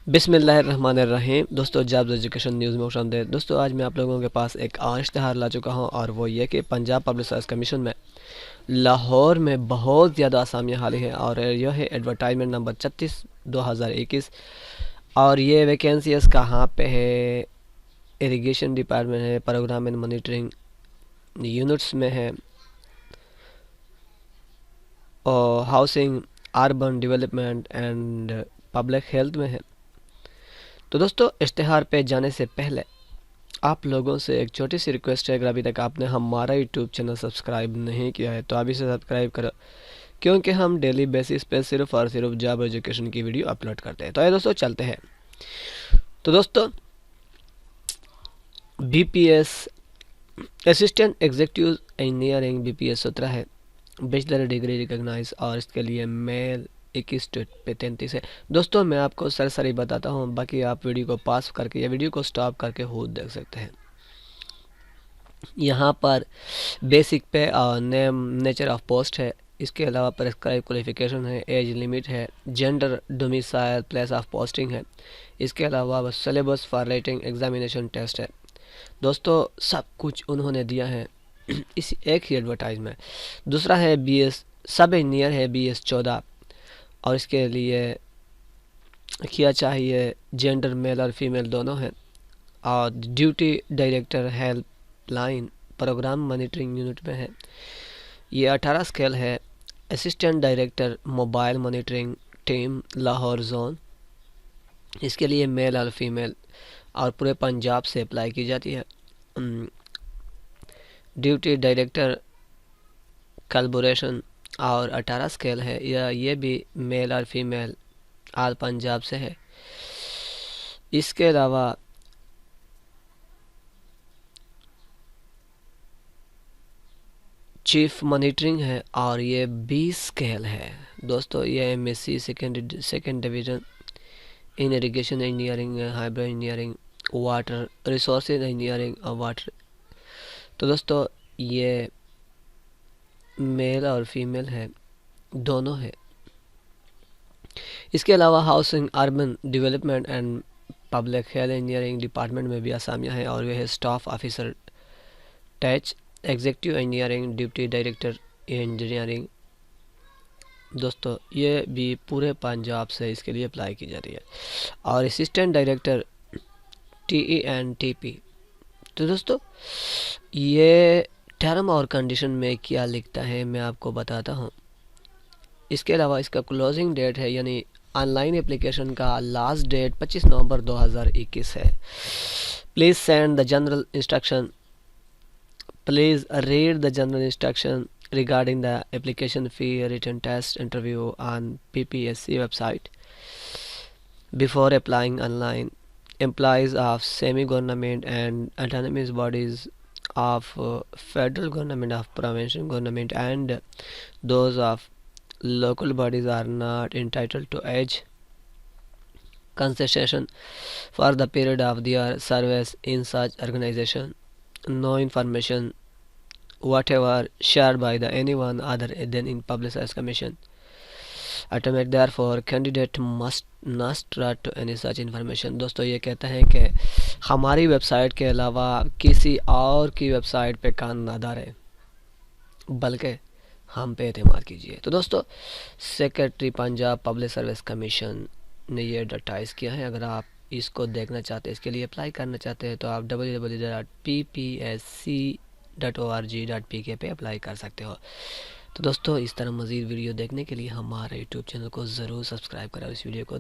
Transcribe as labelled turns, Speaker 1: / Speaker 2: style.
Speaker 1: बिस्मिल्लाहिर्रहमानिर्रहीम। दोस्तों, jobs education news में खुशामदीद। दोस्तों, आज मैं आप लोगों के पास एक इश्तिहार ला चुका हूं और वो ये कि पंजाब पब्लिक सर्विस कमीशन में लाहौर में बहुत ज़्यादा आसामियाँ खाली हैं और यह है एडवर्टाइजमेंट नंबर 36/2021। और ये वैकेंसीज कहाँ पे है? इरिगेशन डिपार्टमेंट है, प्रोग्राम एंड मॉनिटरिंग यूनिट्स में है और housing, urban development and public health में है। तो दोस्तों, इश्तिहार पे जाने से पहले आप लोगों से एक छोटी सी रिक्वेस्ट है, अगर अभी तक आपने हमारा यूट्यूब चैनल सब्सक्राइब नहीं किया है तो अभी से सब्सक्राइब करो, क्योंकि हम डेली बेसिस पे सिर्फ और सिर्फ जॉब एजुकेशन की वीडियो अपलोड करते हैं। तो ये दोस्तों चलते हैं। तो दोस्तों, BPS assistant executive engineering BPS 17 है, बैचलर डिग्री रिकॉग्नाइज और इसके लिए मेल 21 पे 33 है। दोस्तों, मैं आपको सरसरी बताता हूँ, बाकी आप वीडियो को पास करके या वीडियो को स्टॉप करके खुद देख सकते हैं। यहाँ पर बेसिक पे नेम, नेचर ऑफ पोस्ट है, इसके अलावा प्रेस्क्राइब क्वालिफिकेशन है, एज लिमिट है, gender, domicile, place of posting है। इसके अलावा syllabus for writing examination test है। दोस्तों, सब कुछ उन्होंने दिया है इस एक ही एडवर्टाइज में। दूसरा है बीएस सब इंजीनियर है, BS 14 और इसके लिए क्या चाहिए, जेंडर मेल और फीमेल दोनों हैं। और duty director helpline program monitoring unit में है। ये 18 स्केल है। Assistant director mobile monitoring team Lahore zone, इसके लिए मेल और फीमेल और पूरे पंजाब से अप्लाई की जाती है। ड्यूटी डायरेक्टर कलबोरेशन और 18 स्केल है, ये भी मेल और फीमेल आल पंजाब से है। इसके अलावा चीफ मॉनिटरिंग है और ये 20 स्केल है। दोस्तों, ये MSc सेकेंड डिवीज़न इन irrigation engineering, hybrid engineering, water resources engineering और वाटर। तो दोस्तों, ये मेल और फीमेल है, दोनों है। इसके अलावा housing, urban development and public health engineering department में भी आसामियाँ हैं और वह है staff officer tech, executive engineering, deputy director engineering. दोस्तों, ये भी पूरे पंजाब से इसके लिए अप्लाई की जा रही है। और असिस्टेंट डायरेक्टर TENTP। तो दोस्तों, ये टर्म और कंडीशन में क्या लिखता है मैं आपको बताता हूँ। इसके अलावा इसका क्लोजिंग डेट है, यानी ऑनलाइन एप्लीकेशन का लास्ट डेट 25 नवंबर 2021 है। Please send the general instruction, please read the general instruction regarding the application fee, written test, interview on PPSC website before applying online. Employees of semi-government and autonomous bodies of federal government, of provincial government and those of local bodies are not entitled to age concession for the period of their service in such organization. No information whatever shared by the anyone other than in public service commission automatic, therefore candidate must not trust to any such information। दोस्तों, ये कहता है कि हमारी website के अलावा किसी और की वेबसाइट पे कान ना डालें, बल्कि हम पे एतमाद कीजिए। तो दोस्तों, secretary Punjab public service commission ने ये एडवर्टाइज़ किया है। अगर आप इसको देखना चाहते हैं, इसके लिए अप्लाई करना चाहते हैं, तो आप www.ppsc.org.pk पे अप्लाई कर सकते हो। तो दोस्तों, इस तरह मज़ीद वीडियो देखने के लिए हमारे यूट्यूब चैनल को ज़रूर सब्सक्राइब करें और इस वीडियो को